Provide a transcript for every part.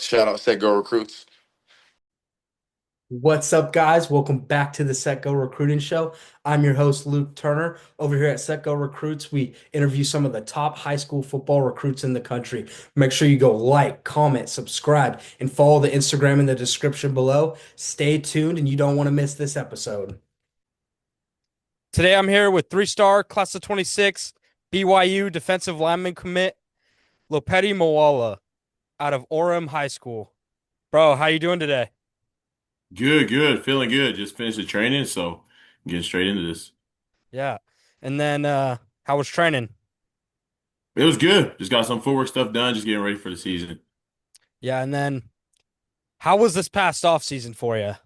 Shout out Set Go Recruits. What's up, guys? Welcome back to the Set Go Recruiting Show. I'm your host, Luke Turner. Over here at Set Go Recruits, we interview some of the top high school football recruits in the country. Make sure you go like, comment, subscribe, and follow the Instagram in the description below. Stay tuned, and you don't want to miss this episode. Today I'm here with three-star class of 26 BYU defensive lineman commit Lopeti Moala out of Orem High School. Bro, how you doing today? Good, good. Feeling good. Just finished the training, so getting straight into this. Yeah. And then how was training? It was good. Just got some footwork stuff done, just getting ready for the season. Yeah, and then how was this past off season for you?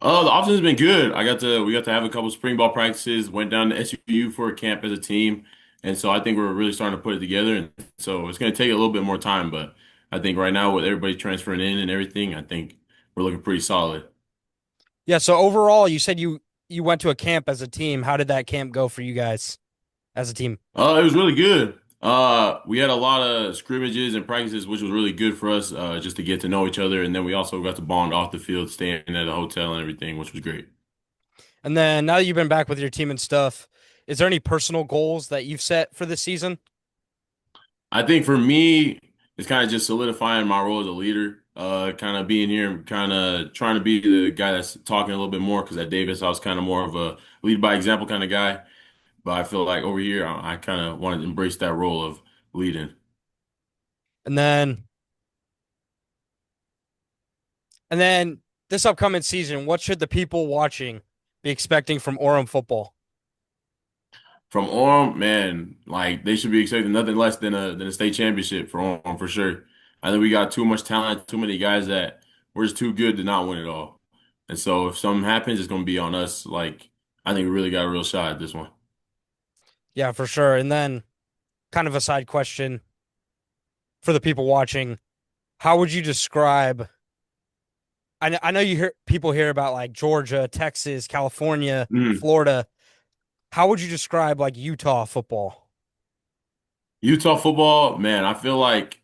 The offseason's been good. We got to have a couple spring ball practices, went down to SGR for a camp as a team. And so I think we're really starting to put it together. And so it's gonna take a little bit more time, but I think right now with everybody transferring in and everything, I think we're looking pretty solid. Yeah, so overall you said you went to a camp as a team. How did that camp go for you guys as a team? It was really good. We had a lot of scrimmages and practices, which was really good for us, just to get to know each other. And then we also got to bond off the field, staying at a hotel and everything, which was great. And then now that you've been back with your team and stuff, is there any personal goals that you've set for this season? I think for me, it's kind of just solidifying my role as a leader, kind of being here, kind of trying to be the guy that's talking a little bit more. Because at Davis, I was kind of more of a lead by example kind of guy. But I feel like over here, I kind of want to embrace that role of leading. And then And then this upcoming season, what should the people watching be expecting from Orem football? From Orem, man, like they should be expecting nothing less than a state championship for Orem for sure. I think we got too much talent, too many guys that we're just too good to not win it all. And so if something happens, it's gonna be on us. Like I think we really got a real shot at this one. Yeah, for sure. And then kind of a side question for the people watching, how would you describe I know you hear people hear about like Georgia, Texas, California, Mm. Florida. How would you describe like Utah football? Utah football, man, I feel like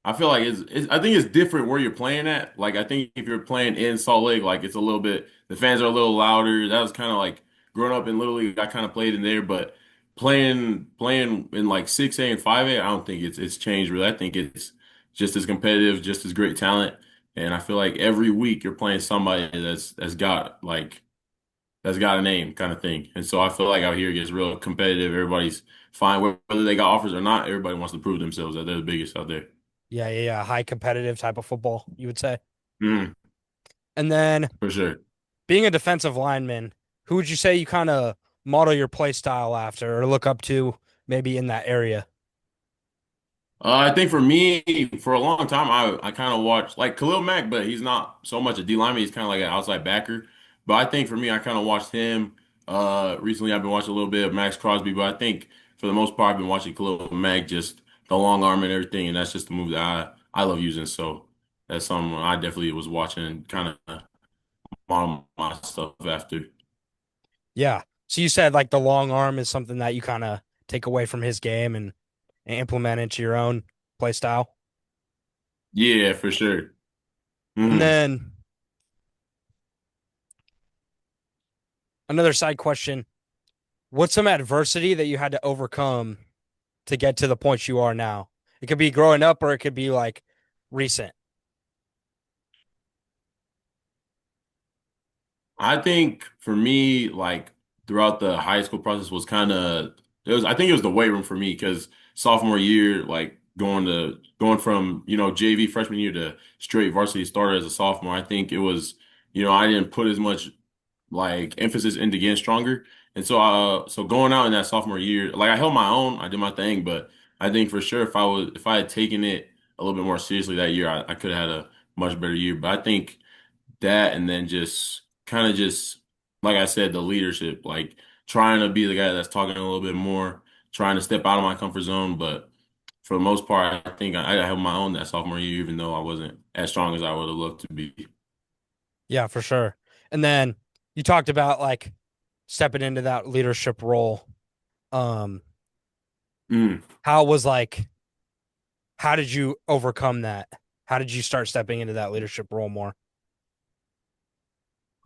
I think it's different where you're playing at. Like I think if you're playing in Salt Lake, like it's a little bit the fans are a little louder. That was kind of like growing up in Little League, I kind of played in there, but playing in like 6A and 5A, I don't think it's changed really. I think it's just as competitive, just as great talent. And I feel like every week you're playing somebody that's got a name kind of thing. And so I feel like out here it gets real competitive. Everybody's fine whether they got offers or not. Everybody wants to prove themselves that they're the biggest out there. Yeah. High competitive type of football, you would say. Mm, And then for sure. being a defensive lineman, who would you say you kind of model your play style after or look up to maybe in that area? I think for me, for a long time, I kind of watched like Khalil Mack, but he's not so much a D lineman. He's kind of like an outside backer. But I think for me, I kind of watched him. Recently, I've been watching a little bit of Max Crosby, but I think for the most part, I've been watching Khalil Mack, just the long arm and everything, and that's just the move that I love using. So that's something I definitely was watching and kind of model my stuff after. Yeah. So you said like the long arm is something that you kind of take away from his game and implement into your own play style. Yeah, for sure. And Hmm. then another side question, what's some adversity that you had to overcome to get to the point you are now? It could be growing up or it could be like recent. I think for me, like throughout the high school process was kind of I think it was the weight room for me because sophomore year, like going from, JV freshman year to straight varsity starter as a sophomore, I think it was, I didn't put as much like emphasis into getting stronger. And so going out in that sophomore year, like I held my own, I did my thing, but I think for sure if I had taken it a little bit more seriously that year, I could have had a much better year. But I think that and then just kind of just like I said, the leadership, like trying to be the guy that's talking a little bit more, trying to step out of my comfort zone. But for the most part, I think I held my own that sophomore year, even though I wasn't as strong as I would have loved to be. Yeah, for sure. And then you talked about like stepping into that leadership role. Um, Mm. how was like, how did you overcome that? How did you start stepping into that leadership role more?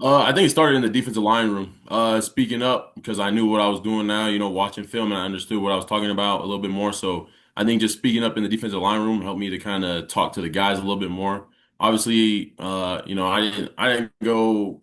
I think it started in the defensive line room. Speaking up because I knew what I was doing now, watching film and I understood what I was talking about a little bit more. So I think just speaking up in the defensive line room helped me to kind of talk to the guys a little bit more. Obviously, I didn't go,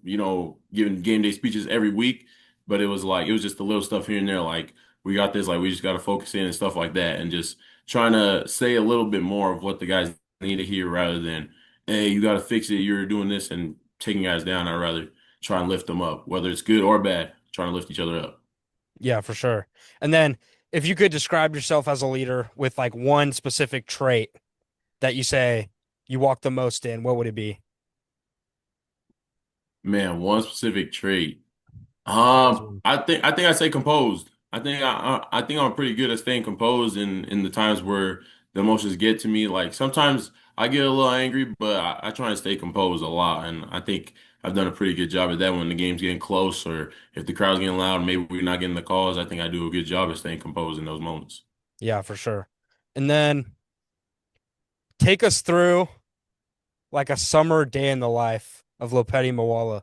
giving game day speeches every week, but it was just the little stuff here and there, like we got this, like we just got to focus in and stuff like that, and just trying to say a little bit more of what the guys need to hear rather than, hey, you got to fix it. You're doing this and taking guys down. I'd rather try and lift them up, whether it's good or bad, trying to lift each other up. Yeah, for sure. And then if you could describe yourself as a leader with like one specific trait that you say you walk the most in, what would it be? Man, one specific trait. If there was one. I think I say composed. I think I'm pretty good at staying composed in the times where the emotions get to me. Like sometimes I get a little angry, but I try and stay composed a lot, and I think I've done a pretty good job at that when the game's getting close or if the crowd's getting loud, maybe we're not getting the calls. I think I do a good job of staying composed in those moments. Yeah, for sure. And then take us through like a summer day in the life of Lopeti Moala.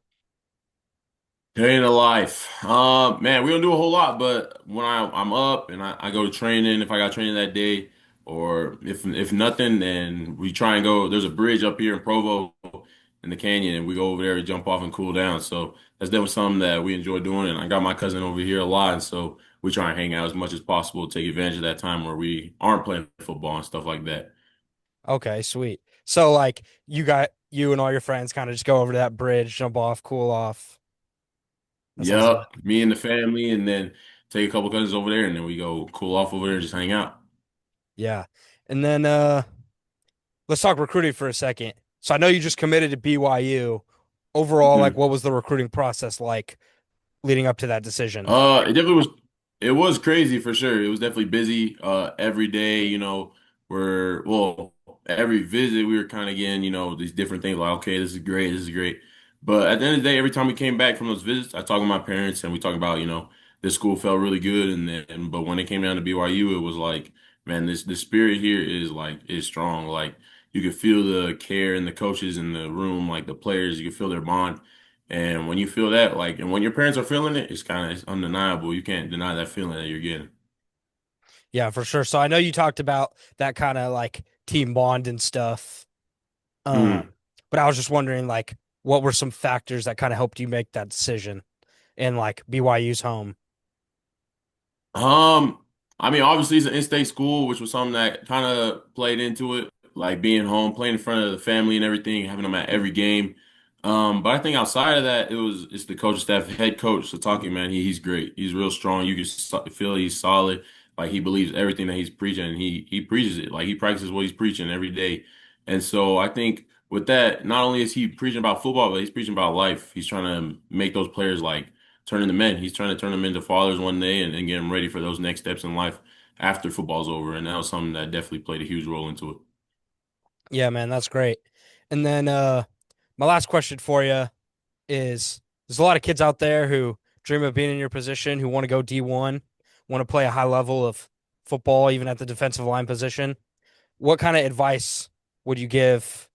Day in the life. Man, we don't do a whole lot, but when I'm up and I go to training, if I got training that day, or if nothing, then we try and go. There's a bridge up here in Provo in the canyon, and we go over there to jump off and cool down. So that's definitely something that we enjoy doing. And I got my cousin over here a lot, and so we try and hang out as much as possible, take advantage of that time where we aren't playing football and stuff like that. Okay, sweet. So like you and all your friends kind of just go over to that bridge, jump off, cool off. That sounds lit. Yep, me and the family, and then take a couple cousins over there, and then we go cool off over there and just hang out. Yeah. And then let's talk recruiting for a second. So I know you just committed to BYU. Overall, like Mhm. what was the recruiting process like leading up to that decision? It definitely was. It was crazy for sure. It was definitely busy. Every day, every visit we were kind of getting, these different things like, okay, this is great, this is great. But at the end of the day, every time we came back from those visits, I talked with my parents and we talked about, this school felt really good, but when it came down to BYU, it was like, man, the spirit here is strong. Like you could feel the care in the coaches in the room, like the players, you could feel their bond. And when you feel that, like, and when your parents are feeling it, it's undeniable. You can't deny that feeling that you're getting. Yeah, for sure. So I know you talked about that kind of like team bond and stuff. Mm. But I was just wondering like what were some factors that kind of helped you make that decision in like BYU's home? Um, I mean, obviously it's an in-state school, which was something that kind of played into it, like being home, playing in front of the family and everything, having them at every game. But I think outside of that, it's the coaching staff, head coach Sataki, man. He's great. He's real strong. You can feel he's solid. Like he believes everything that he's preaching, and he preaches it. Like he practices what he's preaching every day. And so I think with that, not only is he preaching about football, but he's preaching about life. He's trying to make those players like turn into men. He's trying to turn them into fathers one day and get them ready for those next steps in life after football's over. And that was something that definitely played a huge role into it. Yeah, man, that's great. And then my last question for you is there's a lot of kids out there who dream of being in your position, who want to go D1, want to play a high level of football, even at the defensive line position. What kind of advice would you give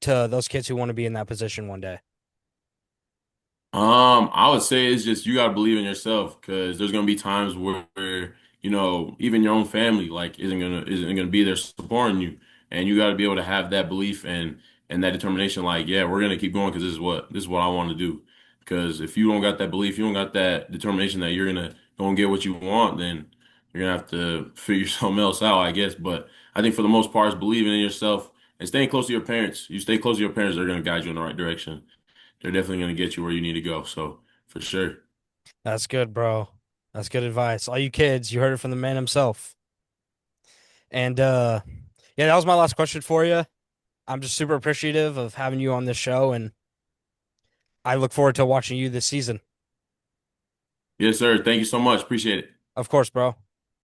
to those kids who want to be in that position one day? I would say it's just you gotta believe in yourself because there's gonna be times where even your own family like isn't gonna be there supporting you, and you gotta be able to have that belief and that determination. Like, yeah, we're gonna keep going because this is what I want to do. Because if you don't got that belief, you don't got that determination that you're gonna go and get what you want, then you're gonna have to figure something else out, I guess. But I think for the most part, it's believing in yourself and staying close to your parents. You stay close to your parents, they're gonna guide you in the right direction. They're definitely going to get you where you need to go. So for sure. That's good, bro. That's good advice. All you kids, you heard it from the man himself. And yeah, that was my last question for you. I'm just super appreciative of having you on this show, and I look forward to watching you this season. Yes, sir. Thank you so much. Appreciate it. Of course, bro.